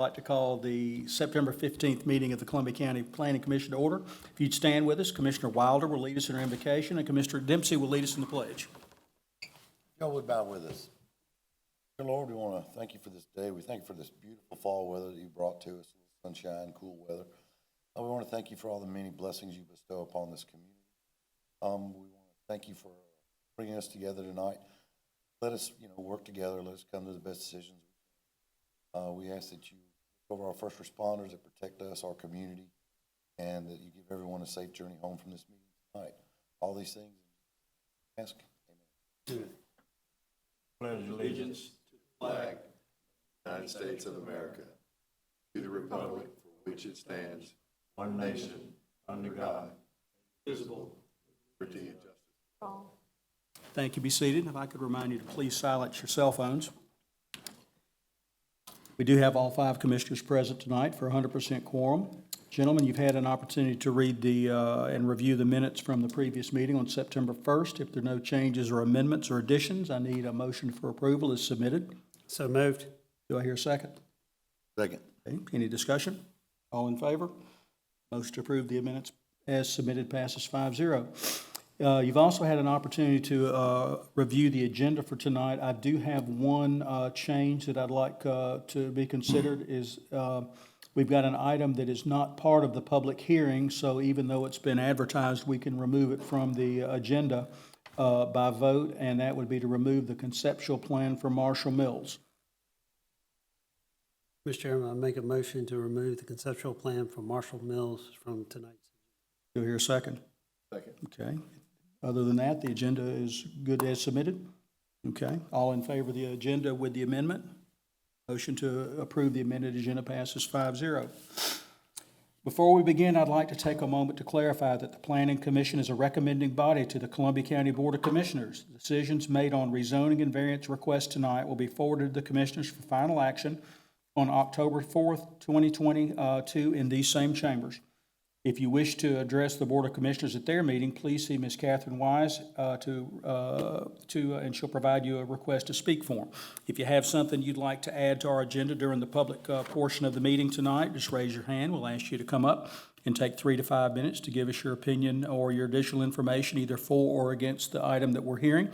I'd like to call the September 15th meeting of the Columbia County Planning Commission to order. If you'd stand with us, Commissioner Wilder will lead us in our invocation, and Commissioner Dempsey will lead us in the pledge. Y'all would bow with us. Dear Lord, we want to thank you for this day. We thank you for this beautiful fall weather that you brought to us, sunshine, cool weather. We want to thank you for all the many blessings you bestow upon this community. We want to thank you for bringing us together tonight. Let us, work together. Let us come to the best decisions. We ask that you look over our first responders, that protect us, our community, and that you give everyone a safe journey home from this meeting tonight. All these things, ask. Amen. Pledge allegiance to the flag of the United States of America, to the republic for which it stands, one nation, under God, indivisible, with liberty and justice. Thank you. Be seated. If I could remind you to please silence your cell phones. We do have all 5 commissioners present tonight for 100% quorum. Gentlemen, you've had an opportunity to read and review the minutes from the previous meeting on September 1st. If there are no changes or amendments or additions, I need a motion for approval as submitted. So moved. Do I hear a second? Second. Okay. Any discussion? All in favor? Motion to approve the minutes as submitted passes 5-0. You've also had an opportunity to review the agenda for tonight. I do have one change that I'd like to be considered is we've got an item that is not part of the public hearing, so even though it's been advertised, we can remove it from the agenda by vote, and that would be to remove the conceptual plan for Marshall Mills. Mr. Chairman, I make a motion to remove the conceptual plan for Marshall Mills from tonight's. Do I hear a second? Second. Okay. Other than that, the agenda is good as submitted. Okay. All in favor of the agenda with the amendment? Motion to approve the amended agenda passes 5-0. Before we begin, I'd like to take a moment to clarify that the Planning Commission is a recommending body to the Columbia County Board of Commissioners. Decisions made on rezoning and variance requests tonight will be forwarded to the Commissioners for final action on October 4th, 2022 in these same chambers. If you wish to address the Board of Commissioners at their meeting, please see Ms. Catherine Wise and she'll provide you a request to speak form. If you have something you'd like to add to our agenda during the public portion of the meeting tonight, just raise your hand. We'll ask you to come up and take 3 to 5 minutes to give us your opinion or your additional information, either for or against the item that we're hearing.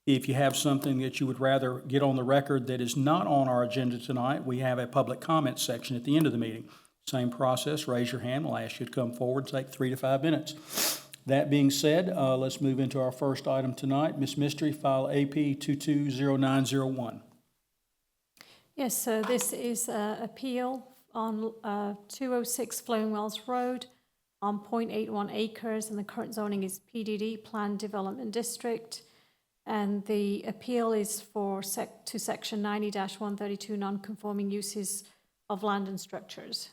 If you have something that you would rather get on the record that is not on our agenda tonight, we have a public comment section at the end of the meeting. Same process, raise your hand. We'll ask you to come forward and take 3 to 5 minutes. That being said, let's move into our first item tonight. Ms. Mystery, file AP 220901. Yes, so this is an appeal on 206 Flowing Wells Road on 0.81 acres, and the current zoning is PDD, Planned Development District. And the appeal is to Section 90-132, non-conforming uses of land and structures.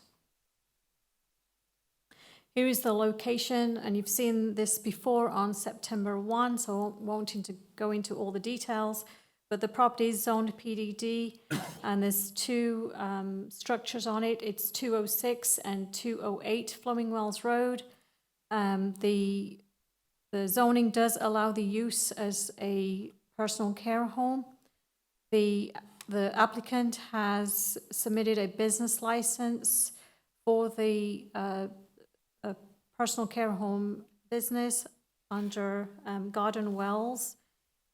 Here is the location, and you've seen this before on September 1, so I won't go into all the details, but the property is zoned PDD, and there's 2 structures on it. It's 206 and 208 Flowing Wells Road. The zoning does allow the use as a personal care home. The applicant has submitted a business license for the personal care home business under Garden Wells.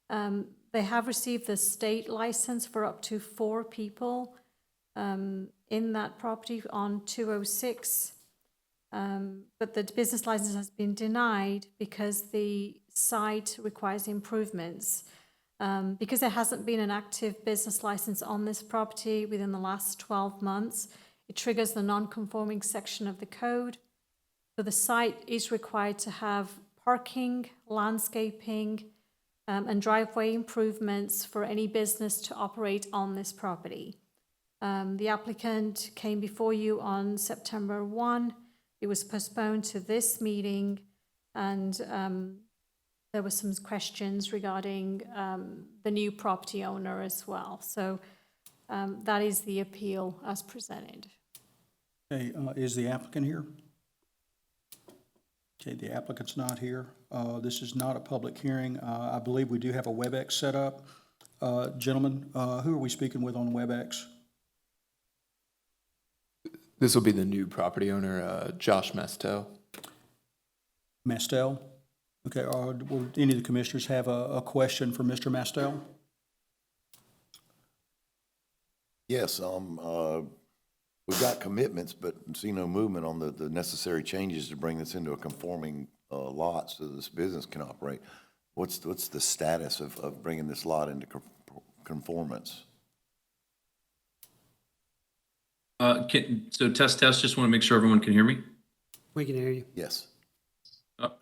They have received the state license for up to 4 people in that property on 206. But the business license has been denied because the site requires improvements. Because there hasn't been an active business license on this property within the last 12 months, it triggers the non-conforming section of the code. So the site is required to have parking, landscaping, and driveway improvements for any business to operate on this property. The applicant came before you on September 1. It was postponed to this meeting, and there were some questions regarding the new property owner as well. So that is the appeal as presented. Okay, is the applicant here? Okay, the applicant's not here. This is not a public hearing. I believe we do have a WebEx set up. Gentlemen, who are we speaking with on WebEx? This will be the new property owner, Josh Mesto. Mastel? Okay, will any of the commissioners have a question for Mr. Mastel? Yes, we've got commitments, but see no movement on the necessary changes to bring this into a conforming lot so this business can operate. What's the status of bringing this lot into conformance? So test, just want to make sure everyone can hear me. We can hear you. Yes.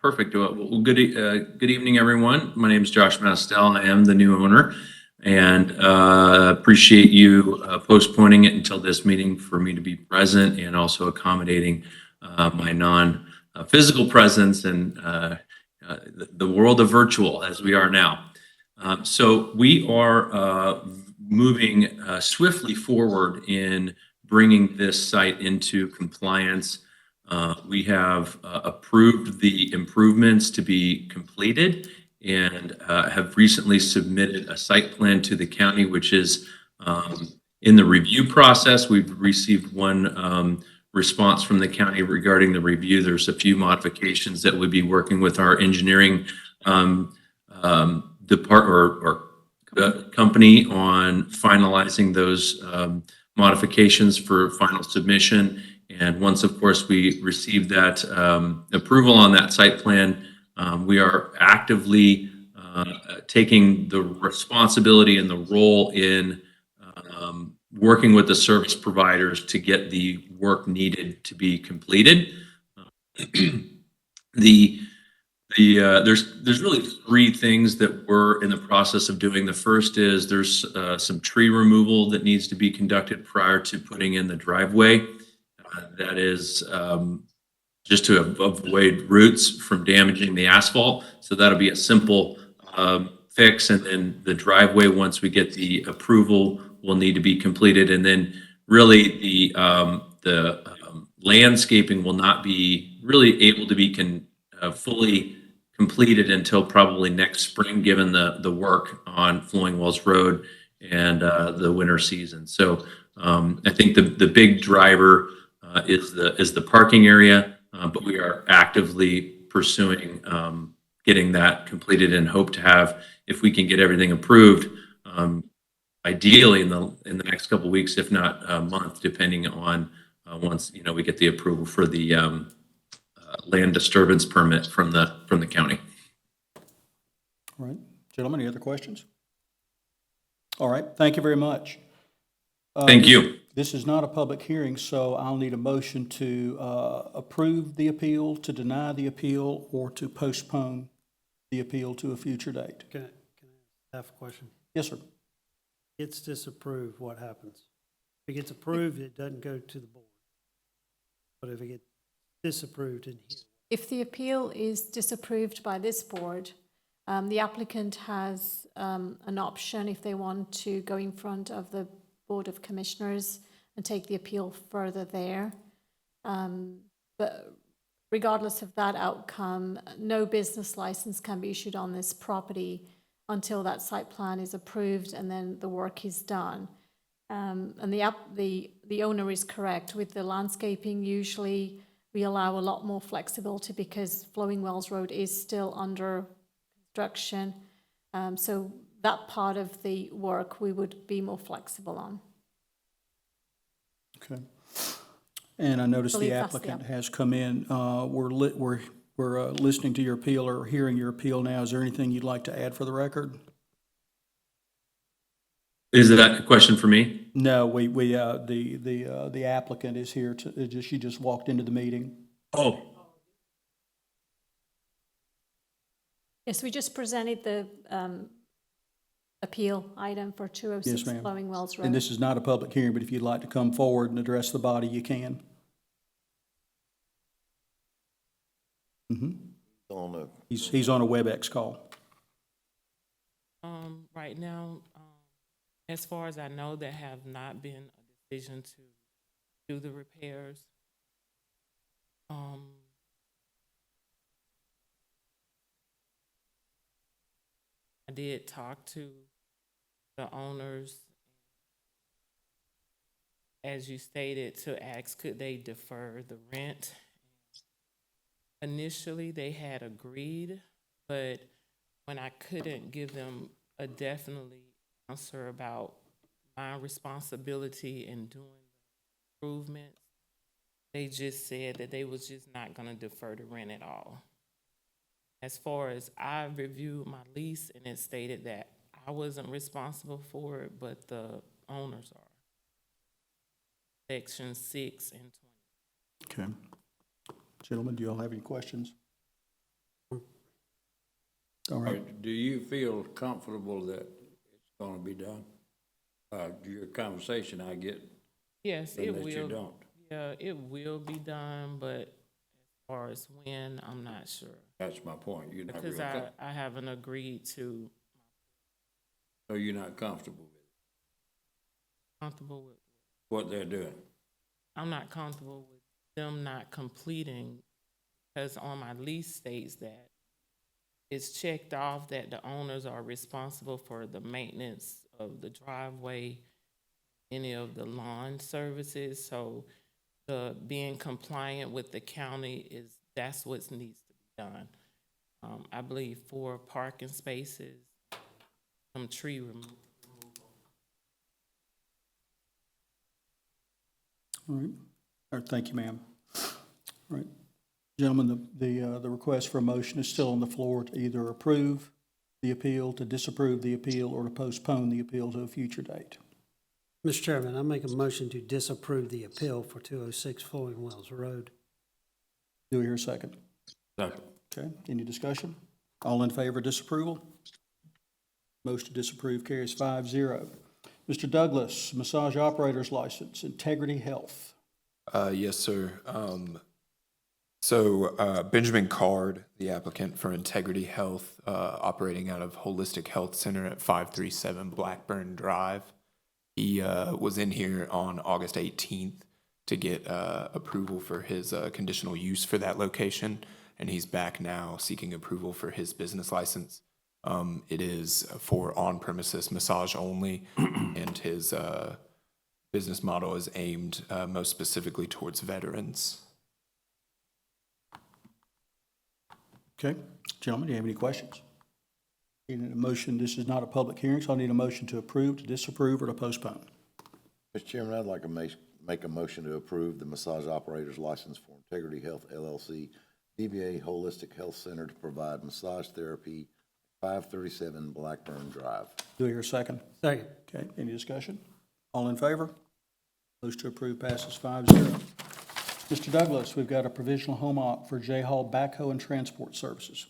Perfect. Well, good evening, everyone. My name is Josh Mastel. I am the new owner, and appreciate you postponing it until this meeting for me to be present and also accommodating my non-physical presence and the world of virtual as we are now. So we are moving swiftly forward in bringing this site into compliance. We have approved the improvements to be completed and have recently submitted a site plan to the county, which is in the review process. We've received one response from the county regarding the review. There's a few modifications that we'd be working with our engineering company on finalizing those modifications for final submission. And once, of course, we receive that approval on that site plan, we are actively taking the responsibility and the role in working with the service providers to get the work needed to be completed. There's really three things that we're in the process of doing. The first is there's some tree removal that needs to be conducted prior to putting in the driveway. That is just to avoid roots from damaging the asphalt. So that'll be a simple fix. And then the driveway, once we get the approval, will need to be completed. And then really the landscaping will not be really able to be fully completed until probably next spring, given the work on Flowing Wells Road and the winter season. So I think the big driver is the parking area, but we are actively pursuing getting that completed and hope to have, if we can get everything approved, ideally in the next couple of weeks, if not a month, depending on once we get the approval for the land disturbance permit from the county. All right, gentlemen, any other questions? All right, thank you very much. Thank you. This is not a public hearing, so I'll need a motion to approve the appeal, to deny the appeal, or to postpone the appeal to a future date. Can I have a question? Yes, sir. It's disapproved, what happens? If it gets approved, it doesn't go to the board. But if it gets disapproved in here, If the appeal is disapproved by this board, the applicant has an option if they want to go in front of the Board of Commissioners and take the appeal further there. But regardless of that outcome, no business license can be issued on this property until that site plan is approved and then the work is done. And the owner is correct. With the landscaping, usually we allow a lot more flexibility because Flowing Wells Road is still under construction. So that part of the work we would be more flexible on. Okay. And I noticed Believe the that's the applicant has come in. We're listening to your appeal or hearing your appeal now. Is there anything you'd like to add for the record? Is that a question for me? No, the applicant is here she just walked into the meeting. Oh, Yes, we just presented the appeal item for 206 Yes, ma'am. Flowing Wells Road. And this is not a public hearing, but if you'd like to come forward and address the body, you can. He's on a WebEx call. Right now, as far as I know, there have not been a decision to do the repairs. I did talk to the owners. as you stated, to ask, could they defer the rent? Initially, they had agreed, but when I couldn't give them a definitely answer about my responsibility in doing the improvements, they just said that they was just not gonna defer the rent at all. As far as I reviewed my lease, and it stated that I wasn't responsible for it, but the owners are. Section 6 and 20. Okay. Gentlemen, do you all have any questions? All right. Do you feel comfortable that it's gonna be done? Your conversation, I get, Yes, it unless you will. don't. Yeah, it will be done, but as far as when, I'm not sure. That's my point. You're not real Because I haven't agreed to, so you're not comfortable with comfortable with, what they're doing. I'm not comfortable with them not completing, because on my lease states that it's checked off that the owners are responsible for the maintenance of the driveway, any of the lawn services, so the being compliant with the county that's what needs to be done. I believe 4 parking spaces, some tree removal. All right. All right, thank you, ma'am. All right. Gentlemen, the request for a motion is still on the floor to either approve the appeal, to disapprove the appeal, or to postpone the appeal to a future date. Mr. Chairman, I make a motion to disapprove the appeal for 206 Flowing Wells Road. Do we hear a second? Second. Okay, any discussion? All in favor of disapproval? Motion to disapprove carries 5-0. Mr. Douglas, massage operator's license, Integrity Health. Yes, sir. Benjamin Card, the applicant for Integrity Health, operating out of Holistic Health Center at 537 Blackburn Drive. He was in here on August 18th to get approval for his conditional use for that location, and he's back now seeking approval for his business license. It is for on-premises massage only, and his business model is aimed most specifically towards veterans. Okay, gentlemen, do you have any questions? Need a motion, this is not a public hearing, so I need a motion to approve, to disapprove, or to postpone. Mr. Chairman, I'd like to make a motion to approve the massage operator's license for Integrity Health LLC, DBA Holistic Health Center to provide massage therapy, 537 Blackburn Drive. Do I hear a second? Second. Okay, any discussion? All in favor? Motion to approve passes 5-0. Mr. Douglas, we've got a provisional home op for J. Hall Backhoe and Transport Services.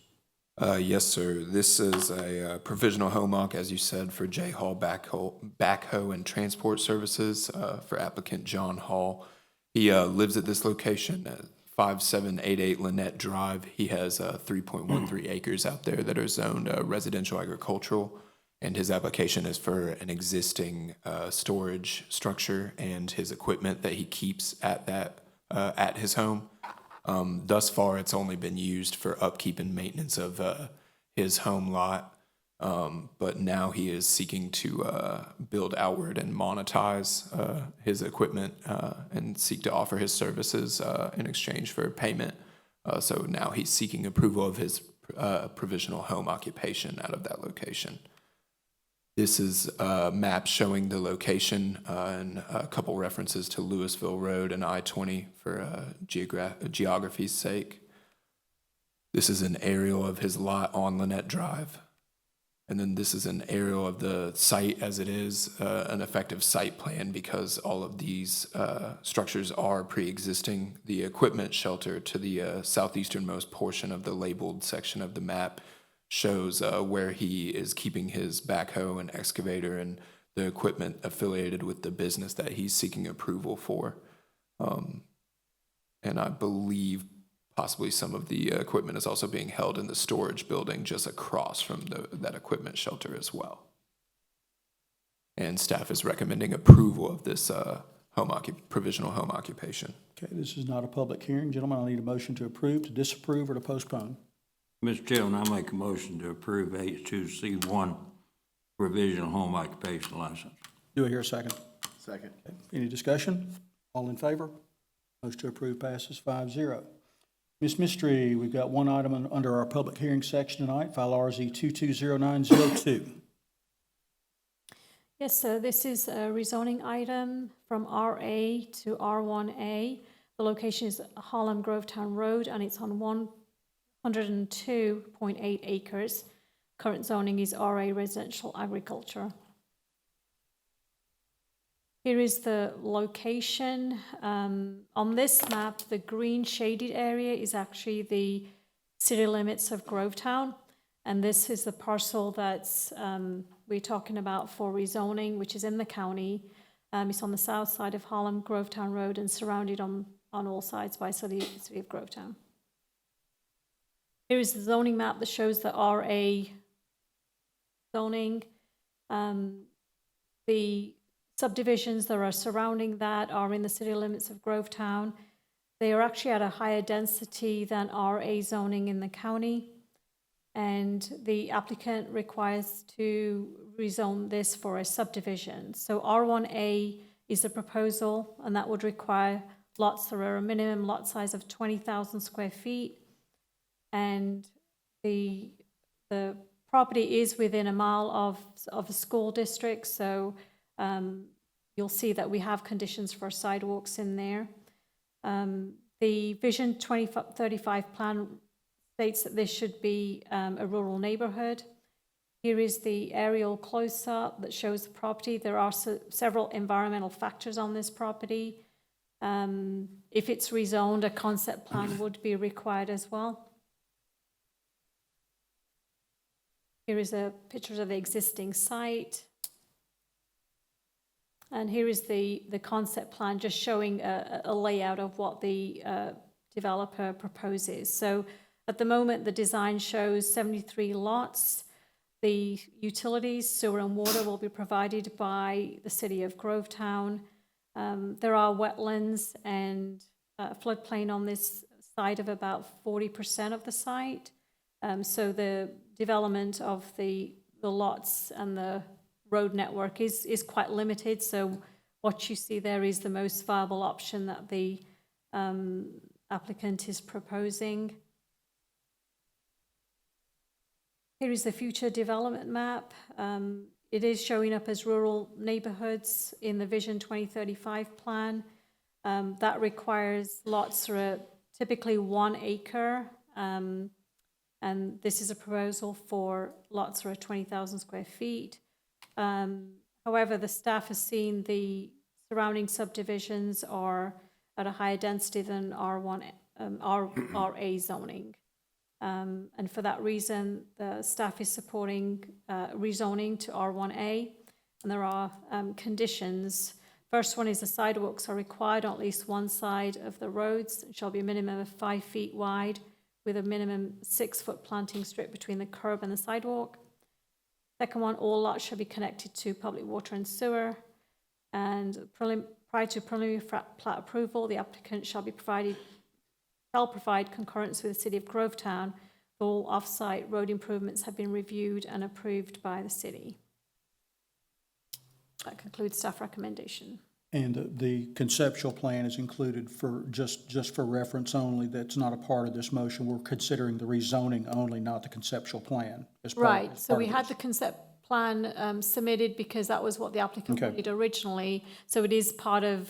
Yes, sir. This is a provisional home occ, as you said, for J. Hall Backhoe and Transport Services for applicant John Hall. He lives at this location at 5788 Lynette Drive. He has 3.13 acres out there that are zoned residential agricultural, and his application is for an existing storage structure and his equipment that he keeps at his home. Thus far, it's only been used for upkeep and maintenance of his home lot, but now he is seeking to build outward and monetize his equipment and seek to offer his services in exchange for payment. So now he's seeking approval of his provisional home occupation out of that location. This is a map showing the location and a couple references to Louisville Road and I-20 for geography's sake. This is an aerial of his lot on Lynette Drive. And then this is an aerial of the site as it is, an effective site plan, because all of these structures are pre-existing. The equipment shelter to the southeasternmost portion of the labeled section of the map shows where he is keeping his backhoe and excavator and the equipment affiliated with the business that he's seeking approval for. And I believe possibly some of the equipment is also being held in the storage building just across from that equipment shelter as well. And staff is recommending approval of this provisional home occupation. Okay, this is not a public hearing. Gentlemen, I need a motion to approve, to disapprove, or to postpone. Mr. Chairman, I make a motion to approve H2C1 provisional home occupation license. Do I hear a second? Second. Any discussion? All in favor? Motion to approve passes 5-0. Ms. Mystery, we've got one item under our public hearing section tonight, file RZ 220902. Yes, so this is a rezoning item from RA to R1A. The location is Harlem Grovetown Road, and it's on 102.8 acres. Current zoning is RA Residential Agriculture. Here is the location. On this map, the green shaded area is actually the city limits of Grovetown. And this is the parcel that's we're talking about for rezoning, which is in the county. It's on the south side of Harlem Grovetown Road and surrounded on all sides by city of Grovetown. Here is the zoning map that shows the RA zoning. The subdivisions that are surrounding that are in the city limits of Grovetown. They are actually at a higher density than RA zoning in the county. And the applicant requires to rezone this for a subdivision. So R1A is a proposal, and that would require lots that are a minimum lot size of 20,000 square feet. And the property is within a mile of a school district, so you'll see that we have conditions for sidewalks in there. The Vision 2035 plan states that this should be a rural neighborhood. Here is the aerial close-up that shows the property. There are several environmental factors on this property. If it's rezoned, a concept plan would be required as well. Here is a picture of the existing site. And here is the concept plan, just showing a layout of what the developer proposes. So at the moment, the design shows 73 lots. The utilities, sewer and water, will be provided by the city of Grovetown. There are wetlands and floodplain on this side of about 40% of the site. So the development of the lots and the road network is quite limited. So what you see there is the most viable option that the applicant is proposing. Here is the future development map. It is showing up as rural neighborhoods in the Vision 2035 plan. That requires lots that are typically 1 acre. And this is a proposal for lots that are 20,000 square feet. However, the staff has seen the surrounding subdivisions are at a higher density than RA zoning. And for that reason, the staff is supporting rezoning to R1A. And there are conditions. First one is the sidewalks are required on at least one side of the roads. It shall be a minimum of 5 feet wide with a minimum 6-foot planting strip between the curb and the sidewalk. Second one, all lots shall be connected to public water and sewer. And prior to preliminary plat approval, the applicant shall provide concurrence with the city of Grovetown. All off-site road improvements have been reviewed and approved by the city. That concludes staff recommendation. And the conceptual plan is included for just for reference only. That's not a part of this motion. We're considering the rezoning only, not the conceptual plan. Right, so we had the concept plan submitted because that was what the applicant wanted originally. So it is part of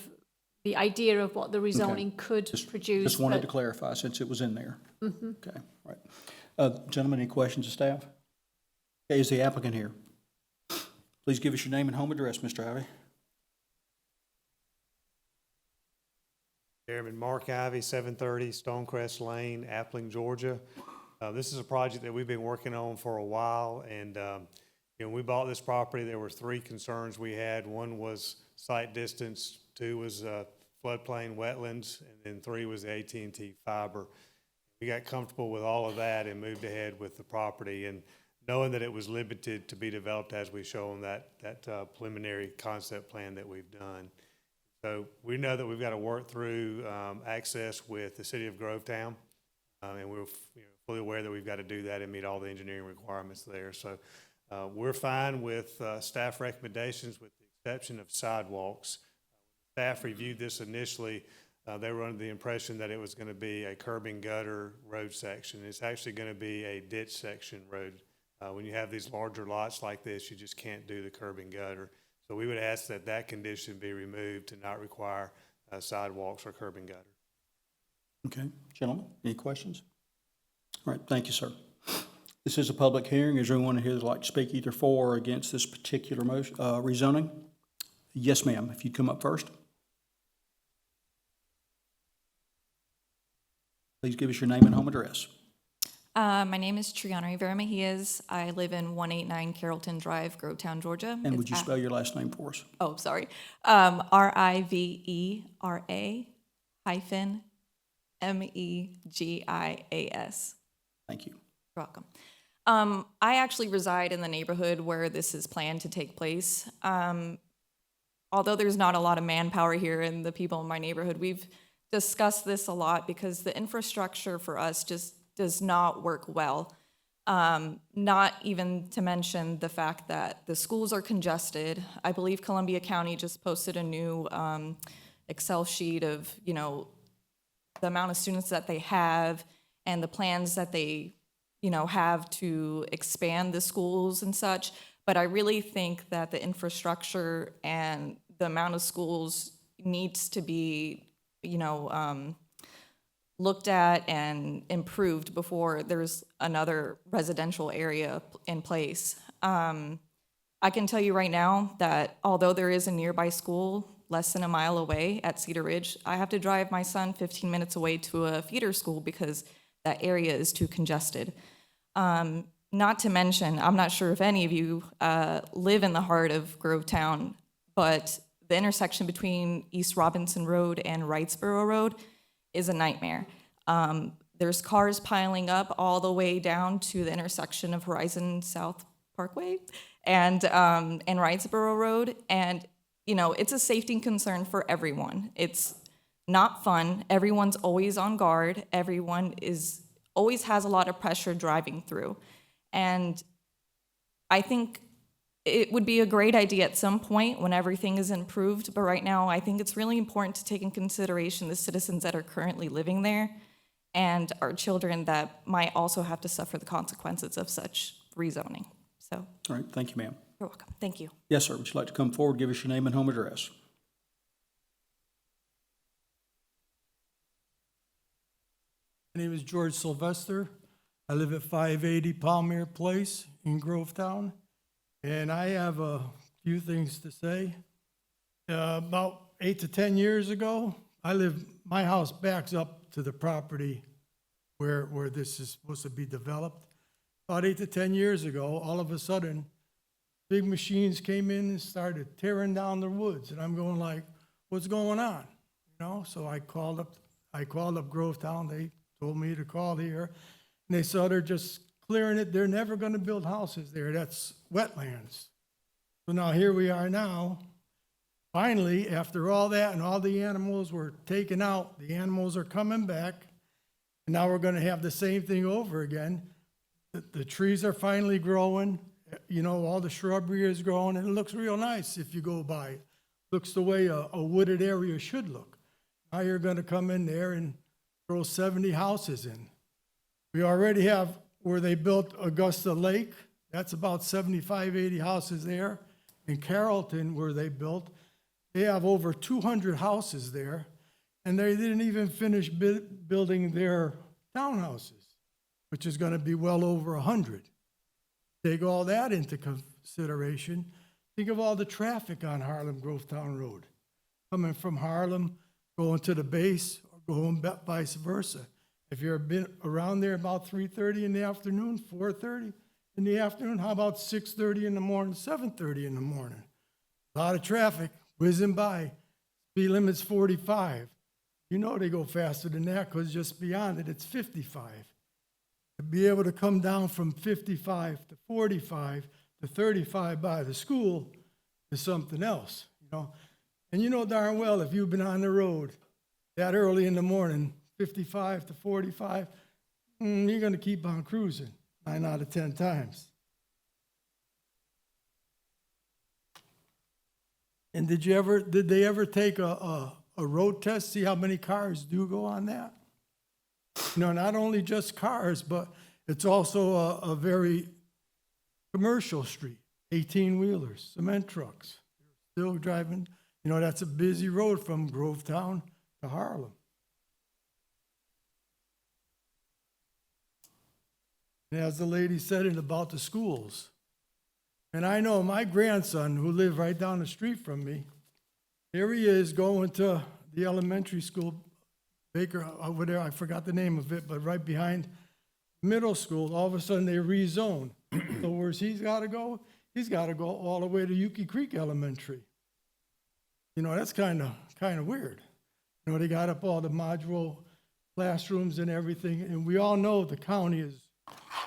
the idea of what the rezoning could produce. Just wanted to clarify since it was in there. Okay, right. Gentlemen, any questions of staff? Okay, is the applicant here? Please give us your name and home address, Mr. Ivey. Chairman Mark Ivey, 730 Stonecrest Lane, Appling, Georgia. This is a project that we've been working on for a while, and when we bought this property, there were 3 concerns we had. One was site distance, 2 was floodplain wetlands, and then 3 was the AT&T fiber. We got comfortable with all of that and moved ahead with the property, and knowing that it was limited to be developed as we show on that preliminary concept plan that we've done. So we know that we've got to work through access with the city of Grovetown, and we're fully aware that we've got to do that and meet all the engineering requirements there. So we're fine with staff recommendations with the exception of sidewalks. staff reviewed this initially, they were under the impression that it was going to be a curb and gutter road section. It's actually going to be a ditch section road. When you have these larger lots like this, you just can't do the curb and gutter. So we would ask that that condition be removed to not require sidewalks or curb and gutter. Okay, gentlemen, any questions? All right, thank you, sir. This is a public hearing. Is there anyone here that'd like to speak either for or against this particular motion, rezoning? Yes, ma'am, if you'd come up first. Please give us your name and home address. My name is Triana Rivera Mejias. I live in 189 Carrollton Drive, Grovetown, Georgia. And would you spell your last name for us? Oh, sorry. Rivera-Megias. Thank you. You're welcome. I actually reside in the neighborhood where this is planned to take place. Although there's not a lot of manpower here and the people in my neighborhood, we've discussed this a lot because the infrastructure for us just does not work well. Not even to mention the fact that the schools are congested. I believe Columbia County just posted a new Excel sheet of, you know, the amount of students that they have and the plans that they, you know, have to expand the schools and such. But I really think that the infrastructure and the amount of schools needs to be, you know, looked at and improved before there's another residential area in place. I can tell you right now that although there is a nearby school less than a mile away at Cedar Ridge, I have to drive my son 15 minutes away to a feeder school because that area is too congested. Not to mention, I'm not sure if any of you live in the heart of Grovetown, but the intersection between East Robinson Road and Wrightsboro Road is a nightmare. There's cars piling up all the way down to the intersection of Horizon South Parkway and Wrightsboro Road, and you know, it's a safety concern for everyone. It's not fun. Everyone's always on guard. Everyone always has a lot of pressure driving through. And I think it would be a great idea at some point when everything is improved, but right now I think it's really important to take in consideration the citizens that are currently living there and our children that might also have to suffer the consequences of such rezoning. So, All right, thank you, ma'am. you're welcome. Thank you. Yes, sir, would you like to come forward, give us your name and home address? My name is George Sylvester. I live at 580 Palmier Place in Grovetown, and I have a few things to say. About 8 to 10 years ago, my house backs up to the property where this is supposed to be developed. About 8 to 10 years ago, all of a sudden, big machines came in and started tearing down the woods, and I'm going like, what's going on? You know, so I called up Grovetown. They told me to call here, and they said they're just clearing it. They're never going to build houses there. That's wetlands. So now here we are now. Finally, after all that and all the animals were taken out, the animals are coming back, and now we're going to have the same thing over again. The trees are finally growing. You know, all the shrubbery is growing, and it looks real nice if you go by. It looks the way a wooded area should look. Now you're going to come in there and throw 70 houses in. We already have where they built Augusta Lake. That's about 75, 80 houses there. In Carrollton, where they built, they have over 200 houses there, and they didn't even finish building their townhouses, which is going to be well over 100. Take all that into consideration. Think of all the traffic on Harlem Grovetown Road, coming from Harlem, going to the base, or going vice versa. If you've been around there about 3:30 in the afternoon, 4:30 in the afternoon, how about 6:30 in the morning, 7:30 in the morning? A lot of traffic whizzing by. Speed limit's 45. You know they go faster than that because just beyond it, it's 55. To be able to come down from 55 to 45 to 35 by the school is something else, you know. And you know darn well if you've been on the road that early in the morning, 55 to 45, you're going to keep on cruising 9 out of 10 times. And did they ever take a road test, see how many cars do go on that? No, not only just cars, but it's also a very commercial street, 18-wheelers, cement trucks, still driving. You know, that's a busy road from Grovetown to Harlem. And as the lady said it about the schools, and I know my grandson, who lived right down the street from me, here he is going to the elementary school, Baker, over there, I forgot the name of it, but right behind middle school, all of a sudden they rezone. So where's he's got to go? He's got to go all the way to Yuki Creek Elementary. You know, that's kind of weird. You know, they got up all the modular classrooms and everything, and we all know the county is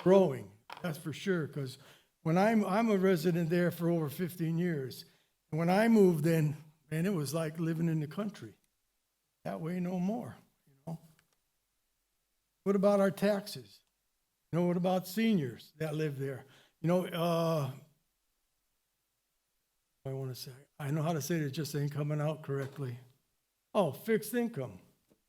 growing, that's for sure, because when I'm a resident there for over 15 years, and when I moved in, man, it was like living in the country. That way no more, you know. What about our taxes? You know, what about seniors that live there? You know, I want to say, I know how to say it, it just ain't coming out correctly. Oh, fixed income.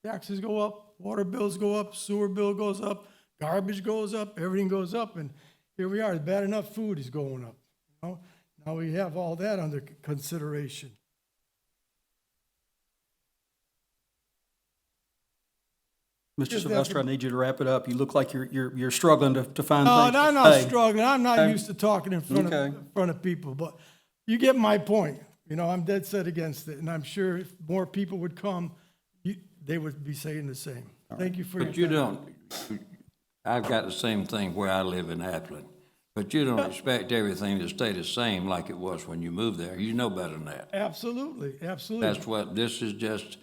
Taxes go up, water bills go up, sewer bill goes up, garbage goes up, everything goes up, and here we are. It's bad enough food is going up. You know? Now we have all that under consideration. Mr. Sylvester, I need you to wrap it up. You look like you're struggling to find No, things to I'm not say. struggling. I'm not Okay. used to talking in front of people, but you get my point. You know, I'm dead set against it, and I'm sure if more people would come, they would be saying the same. Thank you for your But time. you don't, I've got the same thing where I live in Appleton, but you don't expect everything to stay the same like it was when you moved there. You know better than that. Absolutely, absolutely. That's what, this is just,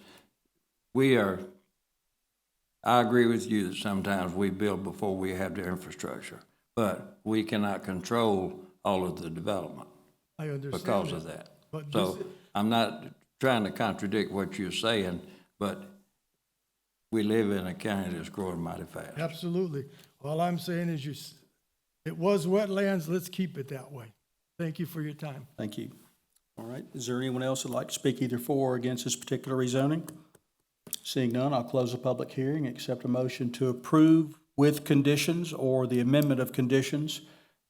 I agree with you that sometimes we build before we have the infrastructure, but we cannot control all of the development I understand because of that. But So this- I'm not trying to contradict what you're saying, but we live in a county that's growing mighty fast. Absolutely. All I'm saying is it was wetlands, let's keep it that way. Thank you for your time. Thank you. All right, is there anyone else that'd like to speak either for or against this particular rezoning? Seeing none, I'll close the public hearing, accept a motion to approve with conditions or the amendment of conditions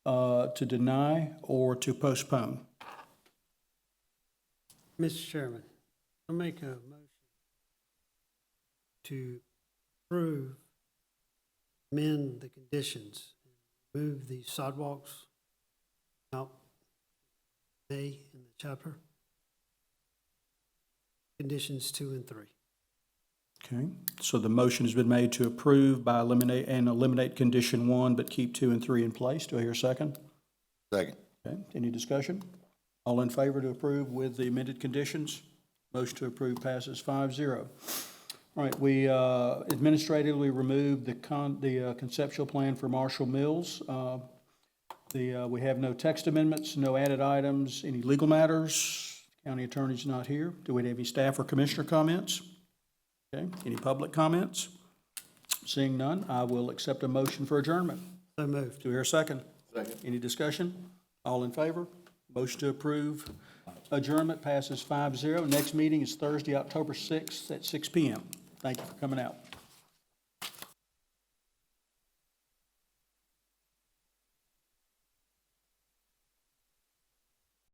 to deny or to postpone. Mr. Chairman, I'll make a motion to approve, amend the conditions, move the sidewalks out A in the chapter. Conditions 2 and 3. Okay, so the motion has been made to approve by eliminate condition 1, but keep 2 and 3 in place. Do I hear a second? Second. Okay, any discussion? All in favor to approve with the amended conditions? Motion to approve passes 5-0. All right, we administratively removed the conceptual plan for Marshall Mills. We have no text amendments, no added items, any legal matters. County attorney's not here. Do we have any staff or commissioner comments? Okay, any public comments? Seeing none, I will accept a motion for adjournment. So moved. Do we hear a second? Second. Any discussion? All in favor? Motion to approve adjournment passes 5-0. Next meeting is Thursday, October 6th at 6 p.m. Thank you for coming out.